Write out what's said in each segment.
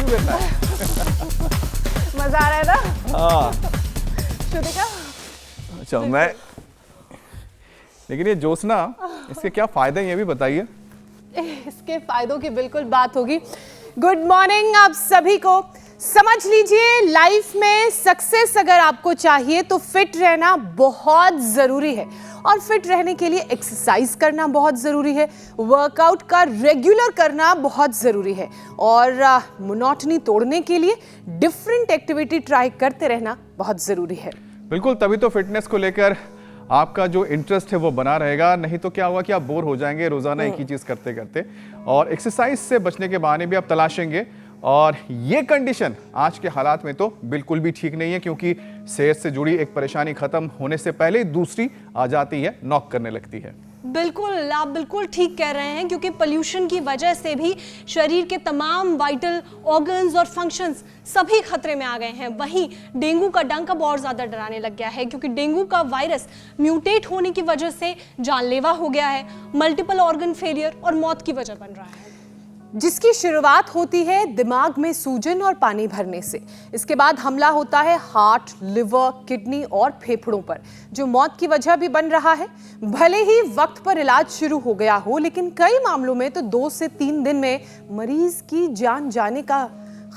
क्यों गिरना है? मजा आ रहा है ना? हाँ। श्रुतिका? अच्छा मैं, लेकिन ये ज्योत्सना, इसके क्या फायदे हैं ये भी बताइए। इसके फायदों की बिल्कुल बात होगी। गुड मॉर्निंग आप सभी को। समझ लीजिए, लाइफ में सक्सेस अगर आपको चाहिए तो फिट रहना बहुत जरूरी है, और फिट रहने के लिए एक्सरसाइज करना बहुत जरूरी है, वर्कआउट का रेगुलर करना बहुत जरूरी है, और मोनोटनी तोड़ने के लिए डिफरेंट एक्टिविटी ट्राई करते रहना बहुत जरूरी है। बिल्कुल, तभी तो फिटनेस को लेकर आपका जो इंटरेस्ट है वो बना रहेगा। नहीं तो क्या होगा कि आप बोर हो जाएंगे रोजाना एक ही चीज करते करते, और एक्सरसाइज से बचने के बहाने भी आप तलाशेंगे। और ये कंडीशन आज के हालात में तो बिल्कुल भी ठीक नहीं है, क्योंकि सेहत से जुड़ी एक परेशानी खत्म होने से पहले ही दूसरी आ जाती है, नॉक करने लगती है। बिल्कुल, आप बिल्कुल ठीक कह रहे हैं, क्योंकि पोल्यूशन की वजह से भी शरीर के तमाम वाइटल ऑर्गन्स और फंक्शंस सभी खतरे में आ गए हैं। वहीं डेंगू का डंक अब और ज़्यादा डराने लग गया है, क्योंकि डेंगू का वायरस म्यूटेट होने की वजह से जानलेवा हो गया है, मल्टीपल ऑर्गन फेलियर और मौत की वजह बन रहा है। जिसकी शुरुआत होती है दिमाग में सूजन और पानी भरने से। इसके बाद हमला होता है हार्ट, लिवर, किडनी और फेफड़ों पर, जो मौत की वजह भी बन रहा है। भले ही वक्त पर इलाज शुरू हो गया हो, लेकिन कई मामलों में तो 2 से 3 दिन में मरीज की जान जाने का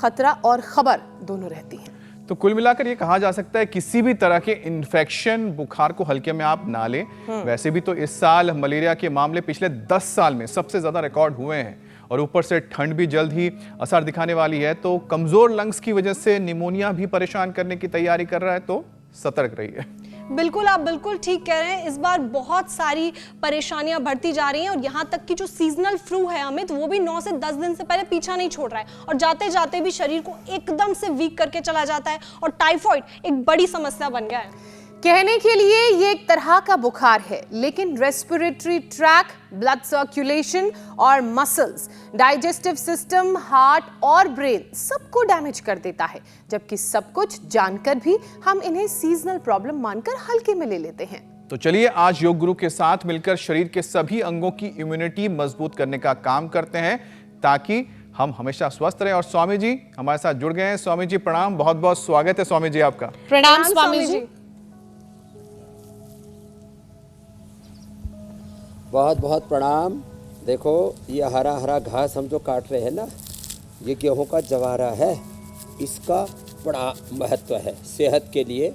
खतरा और खबर दोनों रहती है। तो कुल मिलाकर ये कहा जा सकता है, किसी भी तरह के इन्फेक्शन, बुखार को हल्के में आप ना लें। वैसे भी तो इस साल मलेरिया के मामले पिछले 10 साल में सबसे ज्यादा रिकॉर्ड हुए हैं, और ऊपर से ठंड भी जल्द ही असर दिखाने वाली है। तो कमजोर लंग्स की वजह से निमोनिया भी परेशान करने की तैयारी कर रहा है, तो सतर्क रहिए। बिल्कुल, आप बिल्कुल ठीक कह रहे हैं। इस बार बहुत सारी परेशानियां बढ़ती जा रही हैं, और यहाँ तक कि जो सीजनल फ्लू है अमित, वो भी 9 से 10 दिन से पहले पीछा नहीं छोड़ रहा है, और जाते जाते भी शरीर को एकदम से वीक करके चला जाता है, और टाइफाइड एक बड़ी समस्या बन गया है। कहने के लिए ये एक तरह का बुखार है, लेकिन रेस्पिरेटरी ट्रैक, ब्लड सर्कुलेशन और मसल्स, डाइजेस्टिव सिस्टम, हार्ट और ब्रेन सबको डैमेज कर देता है। जबकि सब कुछ जानकर भी हम इन्हें सीजनल प्रॉब्लम मानकर हल्के में ले लेते हैं। तो चलिए आज योग गुरु के साथ मिलकर शरीर के सभी अंगों की इम्यूनिटी मजबूत करने का काम करते हैं, ताकि हम हमेशा स्वस्थ रहें। और स्वामी जी हमारे साथ जुड़ गए हैं। स्वामी जी प्रणाम, बहुत बहुत स्वागत है स्वामी जी आपका। प्रणाम स्वामी जी। बहुत बहुत प्रणाम। देखो ये हरा हरा घास हम जो काट रहे हैं ना, ये गेहूं का जवारा है। इसका बड़ा महत्व है सेहत के लिए।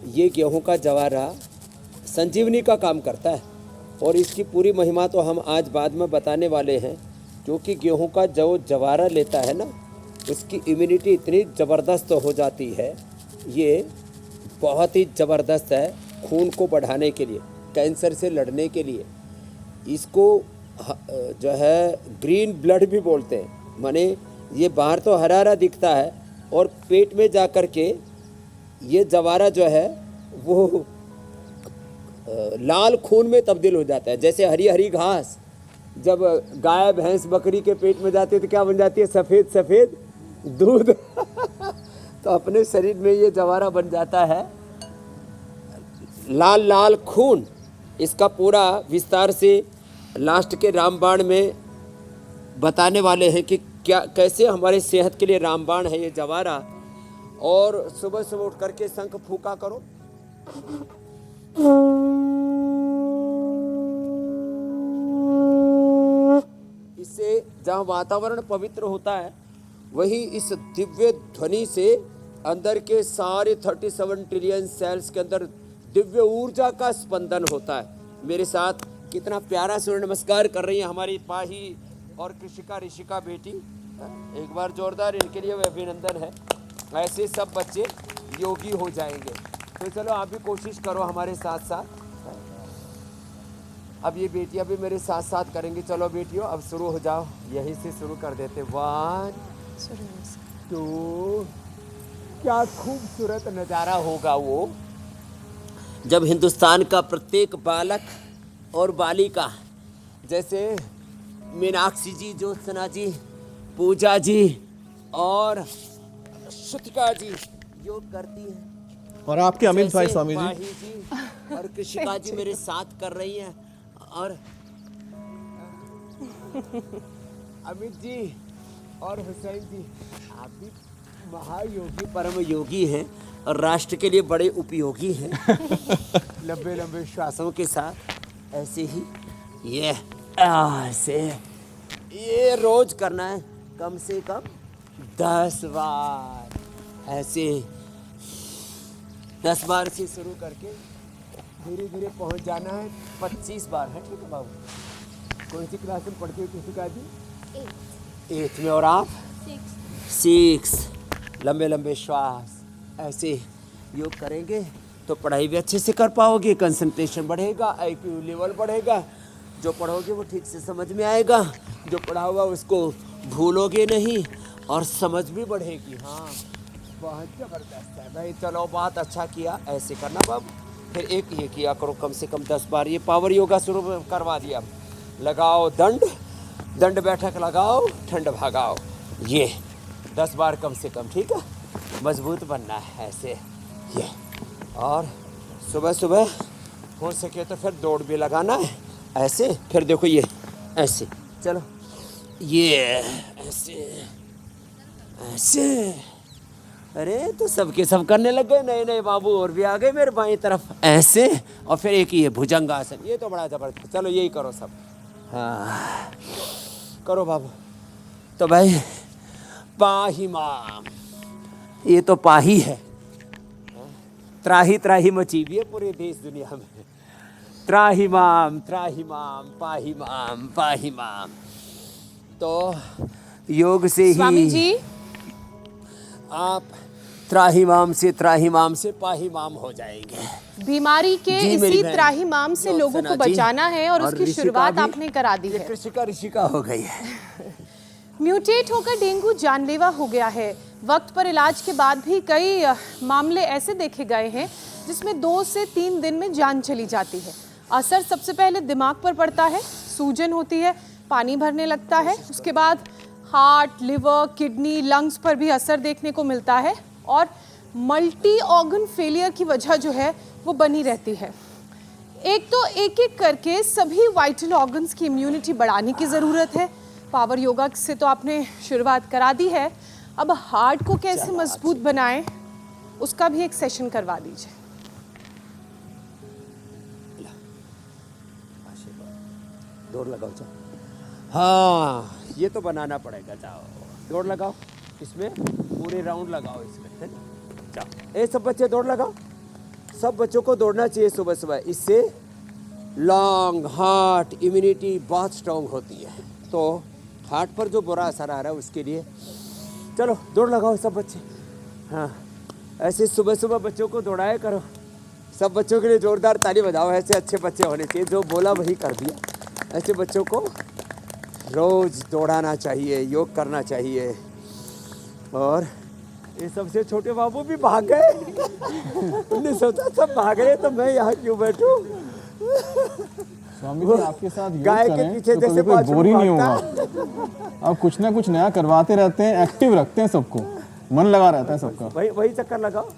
ये गेहूं का जवारा संजीवनी का काम करता है, और इसकी पूरी महिमा तो हम आज बाद में बताने वाले हैं। क्योंकि गेहूं का जो जवारा लेता है ना, उसकी इम्यूनिटी इतनी ज़बरदस्त हो जाती है, ये बहुत ही ज़बरदस्त है खून को बढ़ाने के लिए, कैंसर से लड़ने के लिए। इसको जो है ग्रीन ब्लड भी बोलते हैं। माने ये बाहर तो हरा हरा दिखता है, और पेट में जा कर के ये जवारा जो है वो लाल खून में तब्दील हो जाता है। जैसे हरी हरी घास जब गाय, भैंस, बकरी के पेट में जाती है तो क्या बन जाती है? सफ़ेद सफ़ेद दूध। तो अपने शरीर में ये जवारा बन जाता है लाल लाल खून। इसका पूरा विस्तार से लास्ट के रामबाण में बताने वाले हैं कि क्या कैसे हमारे सेहत के लिए रामबाण है ये जवारा। और सुबह सुबह उठ करके शंख फूका करो। इससे जहाँ वातावरण पवित्र होता है, वही इस दिव्य ध्वनि से अंदर के सारे 37 ट्रिलियन सेल्स के अंदर दिव्य ऊर्जा का स्पंदन होता है। मेरे साथ कितना प्यारा सूर्य नमस्कार कर रही है हमारी पाही और कृषिका ऋषिका बेटी। एक बार जोरदार इनके लिए अभिनंदन है। ऐसे सब बच्चे योगी हो जाएंगे। तो चलो आप भी कोशिश करो हमारे साथ साथ। अब ये बेटियां भी मेरे साथ साथ करेंगी। चलो बेटियों अब शुरू हो जाओ, यहीं से शुरू कर देते। 1 2। क्या खूबसूरत नज़ारा होगा वो, जब हिंदुस्तान का प्रत्येक बालक और बालिका, जैसे मीनाक्षी जी, ज्योत्सना जी, पूजा जी और श्रुतिका जी योग करती हैं, और आपके अमित भाई स्वामी जी और कृषिका जी मेरे साथ कर रही हैं, और अमित जी और हुसैन जी, आप भी महायोगी परम योगी हैं और राष्ट्र के लिए बड़े उपयोगी हैं। लंबे लंबे श्वासों के साथ ऐसे ही ये ऐसे ये रोज करना है, कम से कम 10 बार। ऐसे 10 बार से शुरू करके धीरे धीरे पहुंच जाना है 25 बार है। ठीक है बाबू, कौन सी क्लास में पढ़ते हो कृषिका जी? 8th में। और आप? 6। लंबे लंबे श्वास ऐसे योग करेंगे तो पढ़ाई भी अच्छे से कर पाओगे, कंसंट्रेशन बढ़ेगा, IQ लेवल बढ़ेगा, जो पढ़ोगे वो ठीक से समझ में आएगा, जो पढ़ा हुआ उसको भूलोगे नहीं और समझ भी बढ़ेगी। हाँ, बहुत ज़बरदस्त है भाई। चलो, बहुत अच्छा किया। ऐसे करना बाबू। फिर एक ये किया करो कम से कम 10 बार। ये पावर योगा शुरू करवा दिया। लगाओ दंड, दंड बैठक लगाओ, ठंड भगाओ। ये 10 बार कम से कम। ठीक है, मजबूत बनना है ऐसे ये। और सुबह सुबह हो सके तो फिर दौड़ भी लगाना है ऐसे। फिर देखो ये ऐसे, चलो ये ऐसे ऐसे। अरे तो सबके सब करने लग गए, नए नए बाबू और भी आ गए मेरे बाएं तरफ ऐसे। और फिर एक ये भुजंगासन, ये तो बड़ा जबरदस्त। चलो यही करो सब। हाँ करो बाबू। तो भाई पाही माम, ये तो पाही है। त्राही त्राही मची भी है पूरे देश दुनिया में। त्राही माम, त्राही माम, पाही माम, पाही माम। तो योग से ही स्वामी जी, आप त्राहिमाम से पाहिमाम हो जाएंगे। बीमारी के जी, मेरी इसी बहन। त्राहिमाम से लोगों ज्योत्सना को जी। बचाना है और उसकी ऋषिका शुरुआत भी- आपने करा दी ये है। कृषिका हो गई है। म्यूटेट होकर डेंगू जानलेवा हो गया है। वक्त पर इलाज के बाद भी कई मामले ऐसे देखे गए हैं जिसमें 2 से 3 दिन में जान चली जाती है। असर सबसे पहले दिमाग पर पड़ता है, सूजन होती है, पानी भरने लगता है। उसके बाद हार्ट, लिवर, किडनी, लंग्स पर भी असर देखने को मिलता है और मल्टी ऑर्गन फेलियर की वजह जो है वो बनी रहती है। एक तो एक एक करके सभी वाइटल ऑर्गन्स की इम्यूनिटी बढ़ाने की ज़रूरत है। पावर योगा से तो आपने शुरुआत करा दी है, अब हार्ट को कैसे मजबूत बनाएं उसका भी एक सेशन करवा दीजिए। दौड़ लगाओ, जाओ। हाँ, ये तो बनाना पड़ेगा। जाओ दौड़ लगाओ, इसमें पूरे राउंड लगाओ इसमें, है ना? जाओ, ए सब बच्चे दौड़ लगाओ। सब बच्चों को दौड़ना चाहिए सुबह सुबह। इससे लंग, हार्ट, इम्यूनिटी बहुत स्ट्रांग होती है। तो हार्ट पर जो बुरा असर आ रहा है उसके लिए चलो दौड़ लगाओ सब बच्चे। हाँ, ऐसे सुबह सुबह बच्चों को दौड़ाया करो। सब बच्चों के लिए जोरदार ताली बजाओ। ऐसे अच्छे बच्चे होने चाहिए, जो बोला वही कर दिया। ऐसे बच्चों को रोज दौड़ाना चाहिए, योग करना चाहिए। और ये सबसे छोटे बाबू भी भाग गए। उन्होंने सोचा सब भाग रहे तो मैं यहाँ क्यों बैठूं? स्वामी जी आपके साथ योग गाय के करें पीछे तो जैसे कभी कोई बाछड़ी बोर ही नहीं भागता होगा। आप कुछ ना कुछ नया करवाते रहते हैं, एक्टिव रखते हैं सबको, मन लगा रहता है सबका। वही चक्कर लगाओ।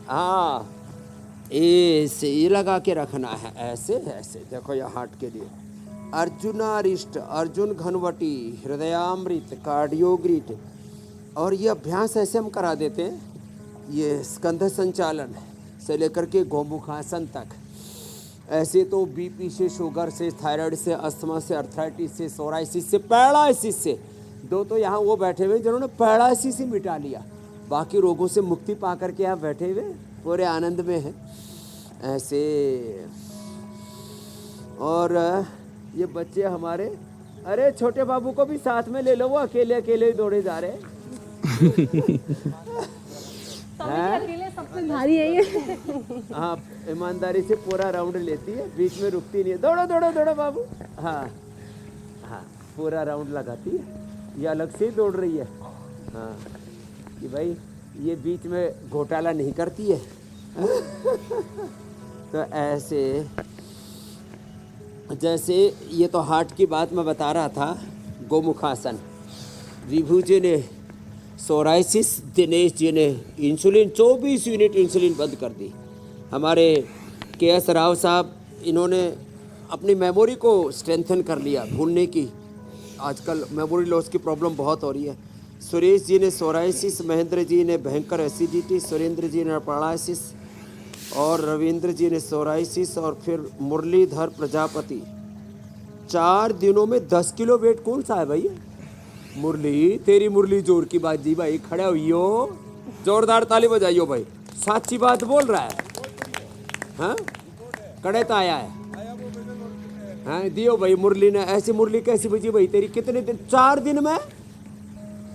हाँ, ऐसे ये लगा के रखना है। ऐसे ऐसे देखो, ये हार्ट के लिए अर्जुनारिष्ट, अर्जुन घनवटी, हृदयामृत, कार्डियोग्रिट। और ये अभ्यास ऐसे हम करा देते हैं, ये स्कंध संचालन से लेकर के गोमुखासन तक। ऐसे तो बीपी से, शुगर से, थायराइड से, अस्थमा से, अर्थराइटिस से, सोराइसिस से, पैरालिसिस से। 2 तो यहाँ वो बैठे हुए जिन्होंने पैरालिसिस ही मिटा लिया, बाकी रोगों से मुक्ति पा करके यहाँ बैठे हुए पूरे आनंद में हैं ऐसे। और ये बच्चे हमारे, अरे छोटे बाबू को भी साथ में ले लो, वो अकेले अकेले ही दौड़े जा रहे हैं। अकेले सबसे भारी है ये। हाँ, ईमानदारी से पूरा राउंड लेती है, बीच में रुकती नहीं है। दौड़ो दौड़ो दौड़ो बाबू। हाँ हाँ, पूरा राउंड लगाती है। ये अलग से ही दौड़ रही है। हाँ, कि भाई ये बीच में घोटाला नहीं करती है। तो ऐसे, जैसे ये तो हार्ट की बात मैं बता रहा था, गोमुखासन। विभू जी ने सोराइसिस, दिनेश जी ने इंसुलिन 24 यूनिट इंसुलिन बंद कर दी। हमारे KS राव साहब, इन्होंने अपनी मेमोरी को स्ट्रेंथन कर लिया, भूलने की आजकल मेमोरी लॉस की प्रॉब्लम बहुत हो रही है। सुरेश जी ने सोराइसिस, महेंद्र जी ने भयंकर एसिडिटी, सुरेंद्र जी ने पैरालिसिस और रविंद्र जी ने सोराइसिस और फिर मुरलीधर प्रजापति 4 दिनों में 10 किलो वेट कौन सा है भैया? मुरली, तेरी मुरली जोर की बात जी भाई, खड़े हुइयो, जोरदार ताली बजाइयो भाई, सच्ची बात बोल रहा है। हाँ कड़े तो आया है। हाँ दियो भाई मुरली ने, ऐसी मुरली कैसी बजी भाई तेरी? कितने दिन? 4 दिन में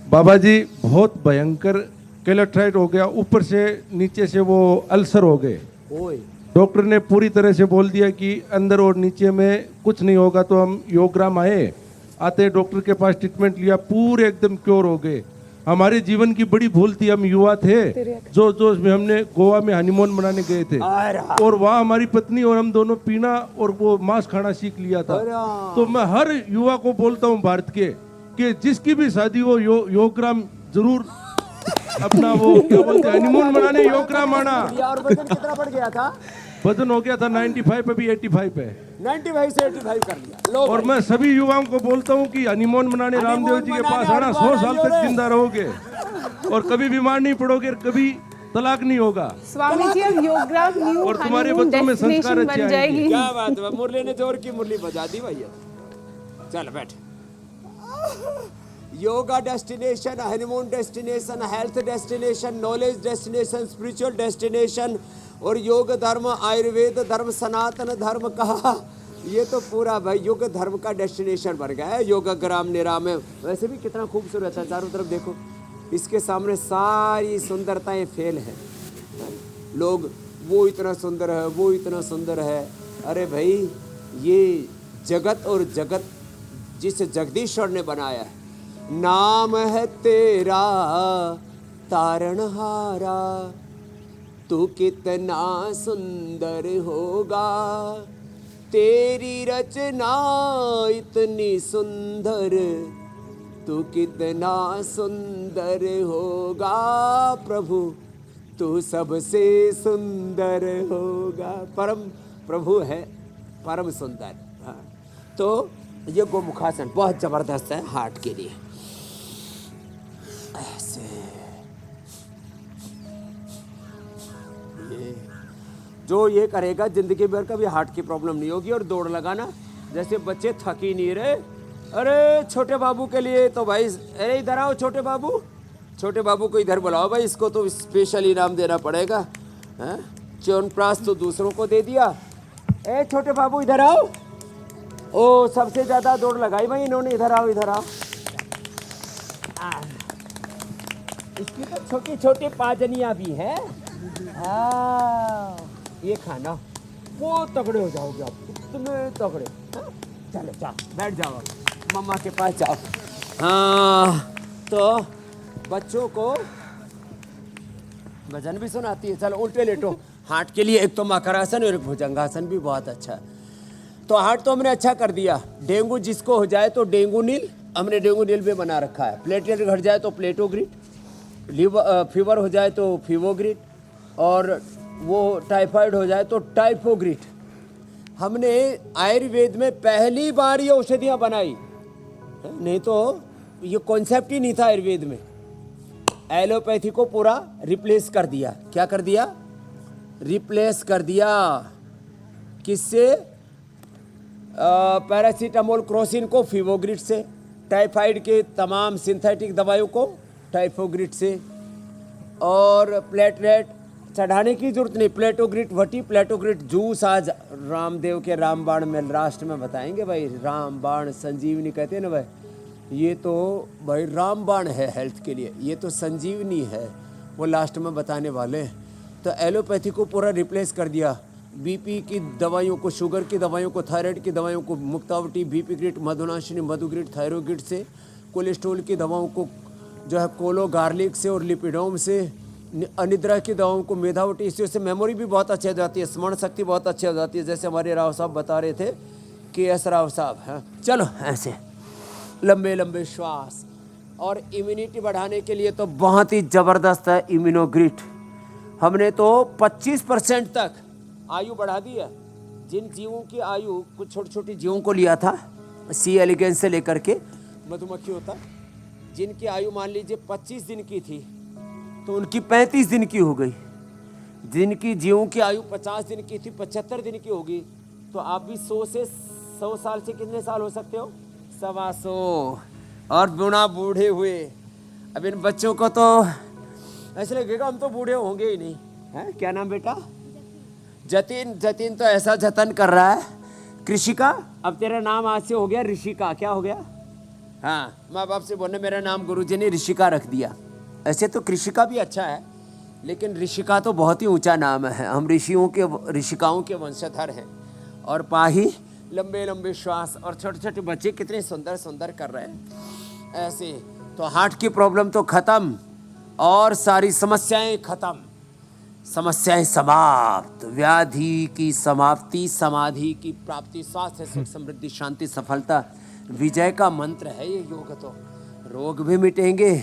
बाबा जी बहुत भयंकर कैलेट्राइट हो गया, ऊपर से नीचे से वो अल्सर हो गए। ओए डॉक्टर ने पूरी तरह से बोल दिया कि अंदर और नीचे में कुछ नहीं होगा। तो हम योगग्राम आते डॉक्टर के पास ट्रीटमेंट लिया, पूरे एकदम क्योर हो गए। हमारे जीवन की बड़ी भूल थी, हम युवा थे, जोश में हमने गोवा में हनीमून मनाने गए थे और वहाँ हमारी पत्नी और हम दोनों पीना और वो मांस खाना सीख लिया था। तो मैं हर युवा को बोलता हूँ भारत के कि जिसकी भी शादी हो योगग्राम जरूर अपना वो क्या बोलते हैं हनीमून मनाने योगग्राम आना। और वजन कितना बढ़ गया था? वजन हो गया था 95, अभी 85 है। 95 से 85 कर लिया। लो और मैं सभी युवाओं को बोलता हूँ कि हनीमून मनाने रामदेव जी के पास आना, 100 साल तक जिंदा रहोगे और कभी बीमार नहीं पड़ोगे, कभी तलाक नहीं होगा। स्वामी जी अब योगग्राम न्यू और तुम्हारे हनीमून बच्चों में संस्कार डेस्टिनेशन अच्छे बन जाएगी। क्या बात है, मुरली ने जोर की मुरली बजा दी भैया। चल बैठ। Yoga destination, honeymoon destination, health destination, knowledge destination, spiritual destination और योग धर्म, आयुर्वेद धर्म, सनातन धर्म का ये तो पूरा भाई योग धर्म का डेस्टिनेशन बन गया है। योगाग्राम निराम है। वैसे भी कितना खूबसूरत है, चारों तरफ देखो, इसके सामने सारी सुंदरताएं फेल हैं। लोग वो इतना सुंदर है, वो इतना सुंदर है। अरे भाई ये जगत और जगत जिस जगदीश्वर ने बनाया है, नाम है तेरा तारणहारा, तू कितना सुंदर होगा, तेरी रचना इतनी सुंदर, तू कितना सुंदर होगा प्रभु, तू सबसे सुंदर होगा। परम प्रभु है, परम सुंदर। हाँ। तो ये गोमुखासन बहुत जबरदस्त है हार्ट के लिए। ऐसे जो ये करेगा जिंदगी भर कभी हार्ट की प्रॉब्लम नहीं होगी। और दौड़ लगाना, जैसे बच्चे थक ही नहीं रहे। अरे छोटे बाबू के लिए तो भाई, अरे इधर आओ छोटे बाबू, छोटे बाबू को इधर बुलाओ भाई, इसको तो स्पेशल इनाम देना पड़ेगा। च्यवनप्राश तो दूसरों को दे दिया। ए छोटे बाबू इधर आओ। ओ सबसे ज्यादा दौड़ लगाई भाई इन्होंने, इधर आओ इधर आओ। इसकी तो छोटी छोटी पाजनियां भी है। ये खाना वो तगड़े हो जाओगे आप, इतने तगड़े। चलो जाओ बैठ जाओ, मम्मा के पास जाओ। हाँ तो बच्चों को भजन भी सुनाती है। चलो उल्टे लेटो। हार्ट के लिए एक तो मकरासन और एक भुजंगासन भी बहुत अच्छा है। तो हार्ट तो हमने अच्छा कर दिया। डेंगू जिसको हो जाए तो डेंगू नील, हमने डेंगू नील भी बना रखा है। प्लेटलेट घट जाए तो प्लेटोग्रिट, फीवर हो जाए तो फीवोग्रिट, और वो टाइफाइड हो जाए तो टाइफोग्रिट। हमने आयुर्वेद में पहली बार ये औषधियाँ बनाई, नहीं तो ये कॉन्सेप्ट ही नहीं था आयुर्वेद में। एलोपैथी को पूरा रिप्लेस कर दिया। क्या कर दिया? रिप्लेस कर दिया। किससे? पैरासीटामोल क्रोसिन को फीवोग्रिट से, टाइफाइड के तमाम सिंथेटिक दवाइयों को टाइफोग्रिट से, और प्लेटलेट चढ़ाने की जरूरत नहीं, प्लेटोग्रिट वटी, प्लेटोग्रिट जूस। आज रामदेव के रामबाण में लास्ट में बताएंगे भाई। रामबाण संजीवनी कहते हैं ना भाई, ये तो भाई रामबाण है हेल्थ के लिए, ये तो संजीवनी है, वो लास्ट में बताने वाले। तो एलोपैथी को पूरा रिप्लेस कर दिया। बीपी की दवाइयों को, शुगर की दवाइयों को, थायराइड की दवाइयों को मुक्तावटी, बीपी ग्रिट, मधुनाशिनी, मधुग्रिट, थायरोग्रिट से, कोलेस्ट्रॉल की दवाओं को जो है कोलो गार्लिक से और लिपिडोम से, अनिद्रा की दवाओं को मेधावटी। इससे मेमोरी भी बहुत अच्छी हो जाती है, स्मरण शक्ति बहुत अच्छी हो जाती है। जैसे हमारे राव साहब बता रहे थे, KS राव साहब। हाँ चलो ऐसे लंबे लंबे श्वास। और इम्यूनिटी बढ़ाने के लिए तो बहुत ही ज़बरदस्त है इम्यूनोग्रिट। हमने तो 25% तक आयु बढ़ा दी है। जिन जीवों की आयु, कुछ छोटे छोटे जीवों को लिया था C. एलिगेंस से लेकर के, मधुमक्खी होता, जिनकी आयु मान लीजिए 25 दिन की थी तो उनकी 35 दिन की हो गई। जिनकी जीवों की आयु 50 दिन की थी 75 दिन की होगी। तो आप भी 100 से 100 साल से कितने साल हो सकते हो? 125। और बिना बूढ़े हुए। अब इन बच्चों को तो ऐसे लगेगा हम तो बूढ़े होंगे ही नहीं। है क्या नाम बेटा? जतिन। जतिन तो ऐसा जतन कर रहा है। कृषिका, अब तेरा नाम आज से हो गया ऋषिका। क्या हो गया? हाँ, माँ बाप से बोलने मेरा नाम गुरुजी ने ऋषिका रख दिया। ऐसे तो कृषिका भी अच्छा है, लेकिन ऋषिका तो बहुत ही ऊंचा नाम है। हम ऋषिकाओं के वंशधर हैं। और पाही, लंबे लंबे श्वास, और छोटे छोटे बच्चे कितने सुंदर सुंदर कर रहे हैं। ऐसे तो हार्ट की प्रॉब्लम तो खत्म और सारी समस्याएं खत्म, समस्याएं समाप्त, व्याधि की समाप्ति, समाधि की प्राप्ति, स्वास्थ्य, सुख, समृद्धि, शांति, सफलता, विजय का मंत्र है ये योग। तो रोग भी मिटेंगे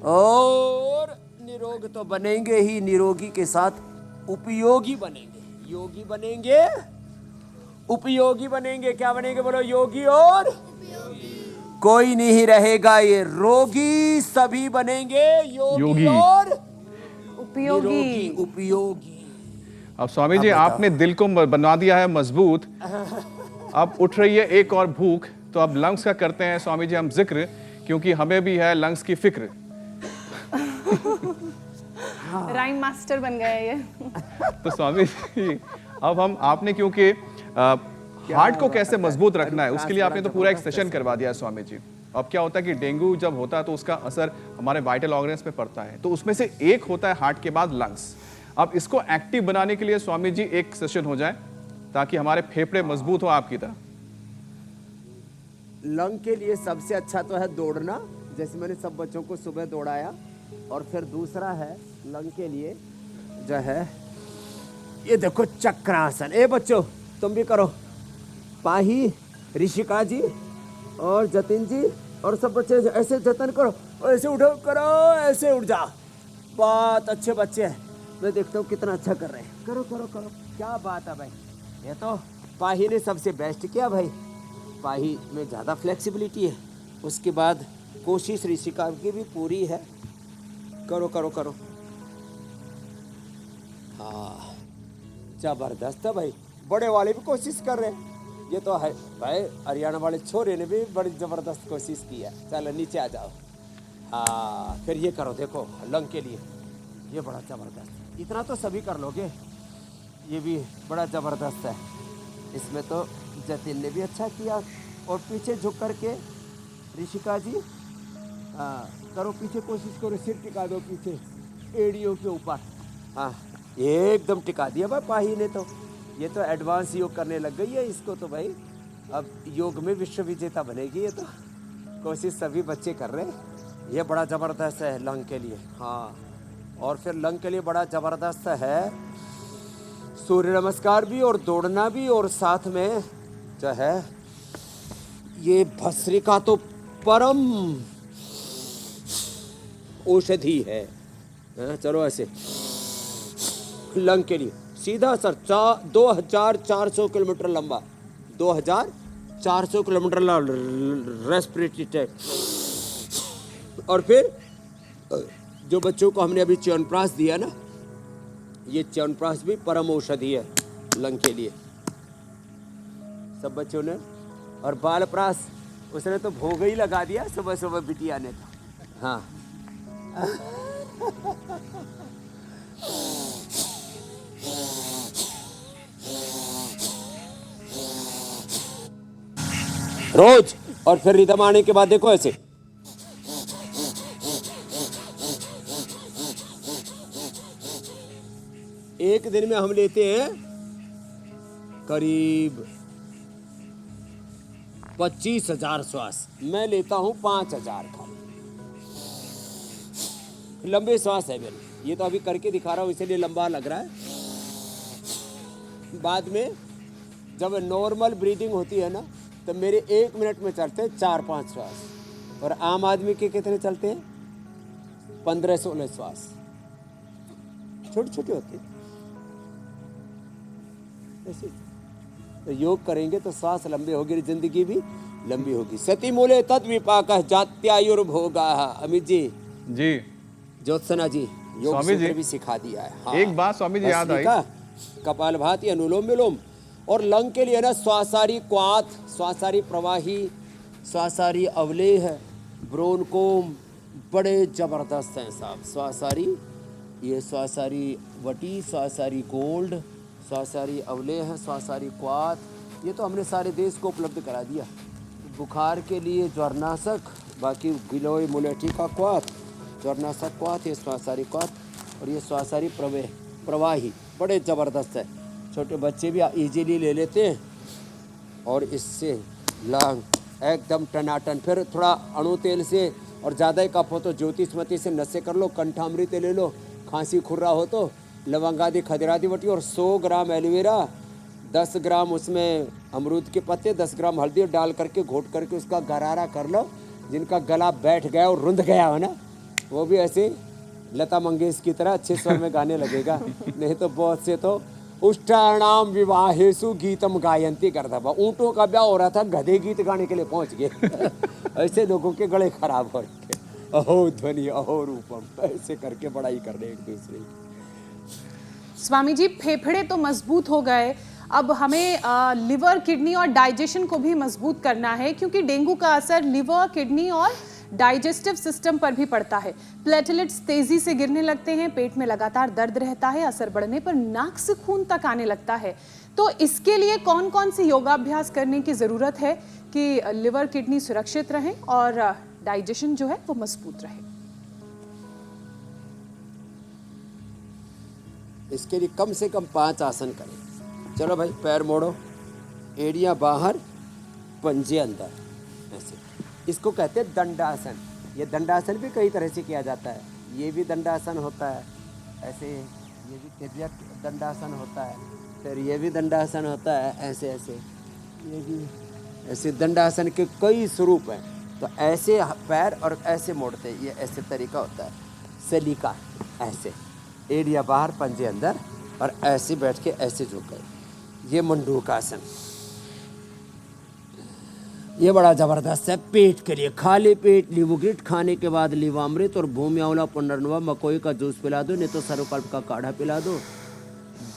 और निरोग तो बनेंगे ही, निरोगी के साथ उपयोगी बनेंगे। योगी बनेंगे, उपयोगी बनेंगे। क्या बनेंगे बोलो? योगी और कोई नहीं रहेगा ये रोगी, सभी बनेंगे योगी और उपयोगी। उपयोगी। अब स्वामी जी आपने दिल को बना दिया है मजबूत, अब उठ रही है एक और भूख, तो अब लंग्स का करते हैं स्वामी जी हम जिक्र, क्योंकि हमें भी है लंग्स की फिक्र। राइम मास्टर बन गए ये। तो स्वामी जी अब हम आपने क्योंकि हार्ट को कैसे मजबूत रखना है उसके लिए आपने तो पूरा एक सेशन करवा दिया है स्वामी जी। अब क्या होता है कि डेंगू जब होता है तो उसका असर हमारे वाइटल ऑर्गन्स पे पड़ता है, तो उसमें से एक होता है हार्ट के बाद लंग्स। अब इसको एक्टिव बनाने के लिए स्वामी जी एक सेशन हो जाए ताकि हमारे फेफड़े मजबूत हो आपकी तरह। लंग के लिए सबसे अच्छा तो है दौड़ना, जैसे मैंने सब बच्चों को सुबह दौड़ाया। और फिर दूसरा है लंग के लिए जो है ये देखो चक्रासन। ए बच्चों तुम भी करो। पाही, ऋषिका जी और जतिन जी और सब बच्चे ऐसे जतन करो, ऐसे उठो करो, ऐसे उठ जा। बहुत अच्छे बच्चे हैं, मैं देखता हूँ कितना अच्छा कर रहे हैं। करो करो करो, क्या बात है भाई। ये तो पाही ने सबसे बेस्ट किया भाई। पाही में ज़्यादा फ्लेक्सिबिलिटी है। उसके बाद कोशिश ऋषिका की भी पूरी है। करो करो करो। हाँ जबरदस्त है भाई। बड़े वाले भी कोशिश कर रहे हैं। ये तो है भाई, हरियाणा वाले छोरे ने भी बड़ी जबरदस्त कोशिश की है। चलो नीचे आ जाओ। हाँ फिर ये करो, देखो लंग के लिए ये बड़ा जबरदस्त। इतना तो सभी कर लोगे, ये भी बड़ा जबरदस्त है। इसमें तो जतिन ने भी अच्छा किया। और पीछे झुक करके ऋषिका जी, हाँ करो पीछे, कोशिश करो, सिर टिका दो पीछे एड़ियों के ऊपर। हाँ एकदम टिका दिया भाई पाही ने तो। ये तो एडवांस योग करने लग गई है इसको तो भाई। अब योग में विश्व विजेता बनेगी ये तो। कोशिश सभी बच्चे कर रहे हैं। ये बड़ा ज़बरदस्त है लंग के लिए। हाँ और फिर लंग के लिए बड़ा ज़बरदस्त है सूर्य नमस्कार भी और दौड़ना भी, और साथ में जो है ये भस्त्रिका तो परम औषधि है। चलो ऐसे लंग के लिए सीधा सर 2400 किलोमीटर लंबा, 2400 किलोमीटर रेस्पिरेटरी टैंक। और फिर जो बच्चों को हमने अभी च्यवनप्राश दिया ना, ये च्यवनप्राश भी परम औषधि है लंग के लिए सब बच्चों ने। और बालप्राश उसने तो भोग ही लगा दिया सुबह सुबह बिटिया ने तो। हाँ रोज। और फिर रिदम आने के बाद देखो ऐसे एक दिन में हम लेते हैं करीब 25,000 श्वास। मैं लेता हूं 5,000 का। लंबे श्वास है मेरे, ये तो अभी करके दिखा रहा हूं इसलिए लंबा लग रहा है। बाद में जब नॉर्मल ब्रीदिंग होती है ना, तो मेरे 1 मिनट में चलते हैं 4-5 श्वास। और आम आदमी के कितने चलते हैं? 15-16 श्वास। छोटे छोटे होते हैं ऐसे। तो योग करेंगे तो श्वास लंबे होगी, जिंदगी भी लंबी होगी। सती मूले तद विपाक जात्यायुर्भोगा। अमित जी, जी ज्योत्सना जी, योग स्वामी जी, सूत्र भी सिखा दिया है। हाँ। एक बात स्वामी जी याद आई। भस्त्रिका, कपालभाति, अनुलोम विलोम। और लंग के लिए ना स्वासारी क्वाथ, स्वासारी प्रवाही, स्वासारी अवलेह, ब्रोनकोम, बड़े जबरदस्त हैं साहब। स्वासारी, ये स्वासारी वटी, स्वासारी गोल्ड, स्वासारी अवलेह, स्वासारी क्वाथ, ये तो हमने सारे देश को उपलब्ध करा दिया। बुखार के लिए ज्वरनाशक, बाकी गिलोय मुलेठी का क्वाथ, ज्वरनाशक क्वाथ, ये स्वासारी क्वाथ, और ये स्वासारी प्रवाही बड़े ज़बरदस्त है। छोटे बच्चे भी इजीली ले लेते हैं। और इससे लांग एकदम टनाटन। फिर थोड़ा अणु तेल से, और ज़्यादा ही कफ हो तो ज्योतिषमती से नशे कर लो, कंठामृत ले लो। खांसी खुर्रा हो तो लवंगादि खदरादि वटी, और 100 ग्राम एलोवेरा, 10 ग्राम उसमें अमरूद के पत्ते, 10 ग्राम हल्दी डाल करके घोट करके उसका गरारा कर लो। जिनका गला बैठ गया और रुंध गया हो ना, वो भी ऐसे लता मंगेश की तरह अच्छे स्वर में गाने लगेगा। नहीं तो बहुत से तो उष्टाणाम विवाहेशु गीतम गायंती करता था। ऊँटों का ब्याह हो रहा था, गधे गीत गाने के लिए पहुंच गए। ऐसे लोगों के गले खराब हो रखे। अहो ध्वनि अहो रूपम, ऐसे करके बड़ाई कर रहे एक दूसरे की। स्वामी जी, फेफड़े तो मजबूत हो गए, अब हमें लिवर, किडनी और डाइजेशन को भी मजबूत करना है, क्योंकि डेंगू का असर लिवर, किडनी और डाइजेस्टिव सिस्टम पर भी पड़ता है। प्लेटलेट्स तेजी से गिरने लगते हैं, पेट में लगातार दर्द रहता है, असर बढ़ने पर नाक से खून तक आने लगता है। तो इसके लिए कौन कौन से योगाभ्यास करने की ज़रूरत है कि लिवर, किडनी सुरक्षित रहें और डाइजेशन जो है वो मजबूत रहे? इसके लिए कम से कम 5 आसन करें। चलो भाई, पैर मोड़ो, एड़ियाँ बाहर, पंजे अंदर, ऐसे। इसको कहते हैं दंडासन। ये दंडासन भी कई तरह से किया जाता है। ये भी दंडासन होता है ऐसे, ये भी तिर्यक दंडासन होता है, फिर ये भी दंडासन होता है ऐसे ऐसे, ये भी ऐसे। दंडासन के कई स्वरूप हैं। तो ऐसे पैर और ऐसे मोड़ते, ये ऐसे तरीका होता है। सलीका ऐसे, एड़िया बाहर, पंजे अंदर, और ऐसे बैठ के ऐसे झुक गए। ये मंडूकासन, ये बड़ा ज़बरदस्त है पेट के लिए। खाली पेट लीवोग्रिट खाने के बाद लीवामृत और भूमि आंवला, पुनर्नवा, मकोई का जूस पिला दो, नहीं तो सर्वकल्प का काढ़ा पिला दो।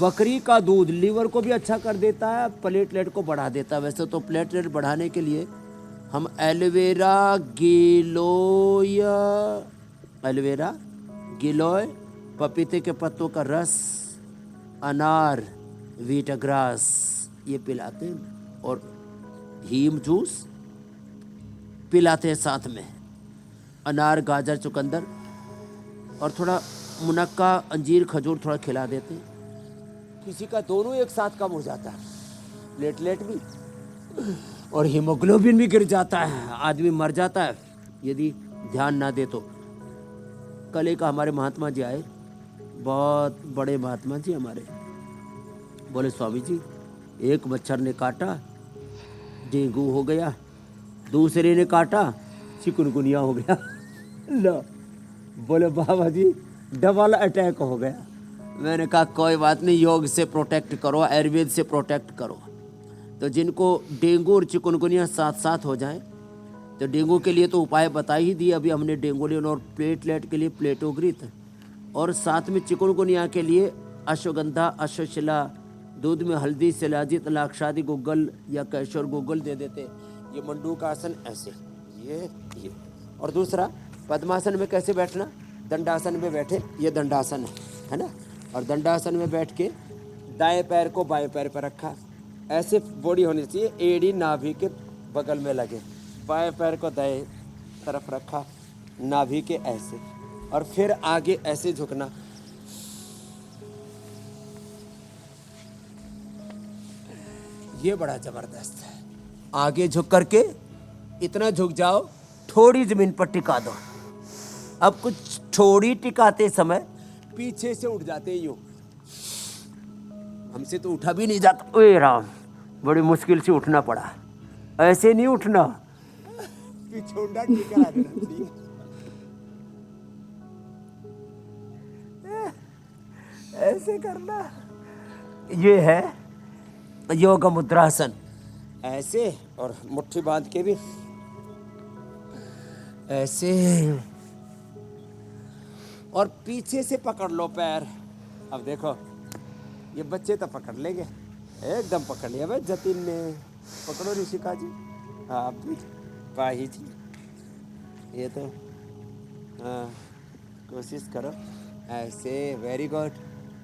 बकरी का दूध लीवर को भी अच्छा कर देता है, प्लेटलेट को बढ़ा देता है। वैसे तो प्लेटलेट बढ़ाने के लिए हम एलोवेरा, गिलोय, पपीते के पत्तों का रस, अनार, वीटाग्रास ये पिलाते हैं, और हीम जूस पिलाते हैं साथ में। अनार, गाजर, चुकंदर और थोड़ा मुनक्का, अंजीर, खजूर थोड़ा खिला देते हैं। किसी का दोनों एक साथ कम हो जाता है, प्लेटलेट भी और हीमोग्लोबिन भी गिर जाता है, आदमी मर जाता है यदि ध्यान ना दे तो। कल एक हमारे महात्मा जी आए, बहुत बड़े महात्मा जी हमारे, बोले स्वामी जी एक मच्छर ने काटा, डेंगू हो गया, दूसरे ने काटा, चिकनगुनिया हो गया। लो, बोले बाबा जी डबल अटैक हो गया। मैंने कहा कोई बात नहीं, योग से प्रोटेक्ट करो, आयुर्वेद से प्रोटेक्ट करो। तो जिनको डेंगू और चिकनगुनिया साथ साथ हो जाए, तो डेंगू के लिए तो उपाय बता ही दिए अभी हमने, डेंगुलियन, और प्लेटलेट के लिए प्लेटोग्रित, और साथ में चिकनगुनिया के लिए अश्वगंधा, अश्वशिला, दूध में हल्दी, शिलाजित, लाक्षादि, गुग्गल या कैशोर गुग्गल दे देते। ये मंडूकासन ऐसे, ये। और दूसरा पद्मासन में कैसे बैठना, दंडासन में बैठे, ये दंडासन है ना। और दंडासन में बैठ के दाएं पैर को बाएं पैर पर रखा, ऐसे बॉडी होनी चाहिए, एड़ी नाभि के बगल में लगे, बाएं पैर को दाएं तरफ रखा, नाभि के ऐसे, और फिर आगे ऐसे झुकना। ये बड़ा जबरदस्त है। आगे झुक करके इतना झुक जाओ, थोड़ी जमीन पर टिका दो। अब कुछ थोड़ी टिकाते समय पीछे से उठ जाते यूं, हमसे तो उठा भी नहीं जाता। ओए राम, बड़ी मुश्किल से उठना पड़ा। ऐसे नहीं उठना, पिछोंडा टिका रहना चाहिए। ऐसे करना। ये है योग मुद्रासन, ऐसे, और मुट्ठी बांध के भी ऐसे, और पीछे से पकड़ लो पैर। अब देखो ये बच्चे तो पकड़ लेंगे, एकदम पकड़ लिया भाई जतिन ने। पकड़ो ऋषिका जी, आप भी, पाही जी, ये तो हाँ, कोशिश करो ऐसे, वेरी गुड,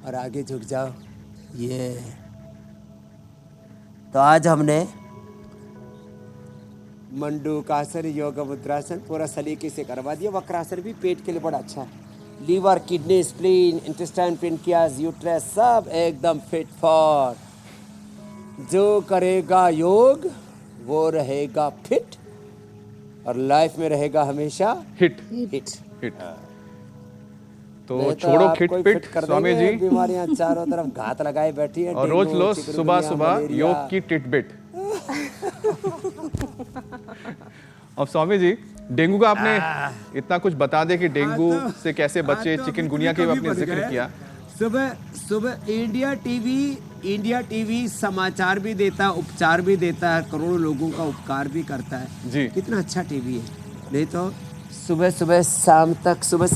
और आगे झुक जाओ। ये तो आज हमने मंडूकासन, योग मुद्रासन पूरा सलीके से करवा दिया। वक्रासन भी पेट के लिए बड़ा अच्छा है। Liver, kidney, spleen, intestine, pancreas, uterus सब एकदम फिट फॉर। जो करेगा योग वो रहेगा फिट और लाइफ में रहेगा हमेशा हिट हिट। हिट। तो नहीं छोड़ो आप खिट कोई पिट कर स्वामी देंगे, जी, बीमारियां चारों तरफ घात लगाए बैठी है। और रोज डेंगू, लो चिकनगुनिया, सुबह सुबह मलेरिया। योग की टिटबिट। अब स्वामी जी, डेंगू का आपने इतना कुछ बता दिया कि डेंगू से कैसे बचे, चिकनगुनिया के भी आपने जिक्र किया। सुबह सुबह इंडिया टीवी समाचार भी देता है, उपचार भी देता है, करोड़ों लोगों का उपकार भी करता है जी। कितना अच्छा टीवी है। नहीं तो सुबह से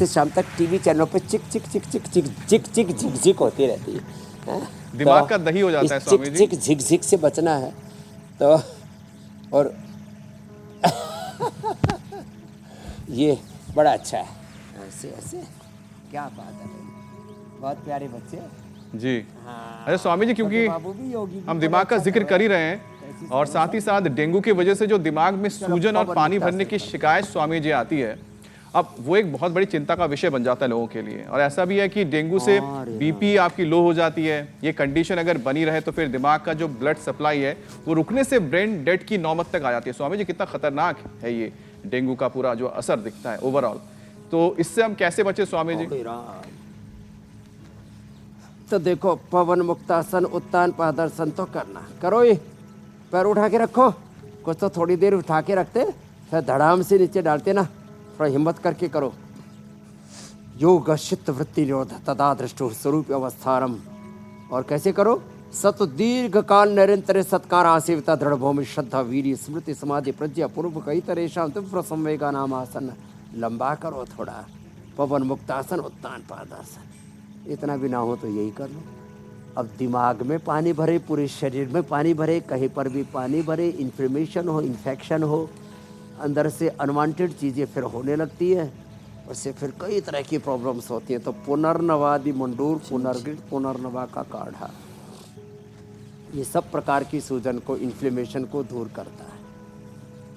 शाम तक टीवी चैनलों पे चिक चिक चिक चिक चिक चिक चिक झिक झिक होती रहती है, हैं? दिमाग तो का दही हो जाता है इस स्वामी जी। चिक चिक झिक झिक से बचना है तो। और ये बड़ा अच्छा है, ऐसे ऐसे, क्या बात है भाई, बहुत प्यारे बच्चे। जी। अरे स्वामी जी, क्योंकि बाबू भी योगी हम दिमाग का जिक्र कर ही रहे हैं और साथ ही साथ डेंगू की वजह से जो दिमाग में सूजन और पानी भरने की शिकायत स्वामी जी आती है, अब वो एक बहुत बड़ी चिंता का विषय बन जाता है लोगों के लिए। और ऐसा भी है कि डेंगू से बीपी आपकी लो हो जाती है। ये कंडीशन अगर बनी रहे तो फिर दिमाग का जो ब्लड सप्लाई है वो रुकने से ब्रेन डेड की नौबत तक आ जाती है। स्वामी जी, कितना खतरनाक है ये डेंगू का पूरा जो असर दिखता है ओवरऑल, तो इससे हम कैसे बचे स्वामी जी? तो देखो, पवन मुक्तासन, उत्तान पादर्शन तो करना, करो। ये पैर उठा के रखो, कुछ तो थोड़ी देर उठा के रखते फिर धड़ाम से नीचे डालते ना, थोड़ा हिम्मत करके करो। योग चित्त वृत्ति निरोध तदा दृष्टु स्वरूप अवस्थारम। और कैसे करो? सत दीर्घ काल निरंतर सत्कार आसेविता दृढ़ भूमि श्रद्धा वीर्य स्मृति समाधि प्रज्ञा पूर्व कई तरेशा तीव्र संवेगा नाम आसन। लंबा करो थोड़ा, पवन मुक्तासन, उत्तान पादासन। इतना भी ना हो तो यही कर लो। अब दिमाग में पानी भरे, पूरे शरीर में पानी भरे, कहीं पर भी पानी भरे, इन्फ्लेमेशन हो, इन्फेक्शन हो, अंदर से अनवांटेड चीज़ें फिर होने लगती है, उससे फिर कई तरह की प्रॉब्लम्स होती हैं। तो पुनर्नवादि मंडूर, पुनर्गित, पुनर्नवा का काढ़ा, ये सब प्रकार की सूजन को, इन्फ्लेमेशन को दूर करता है।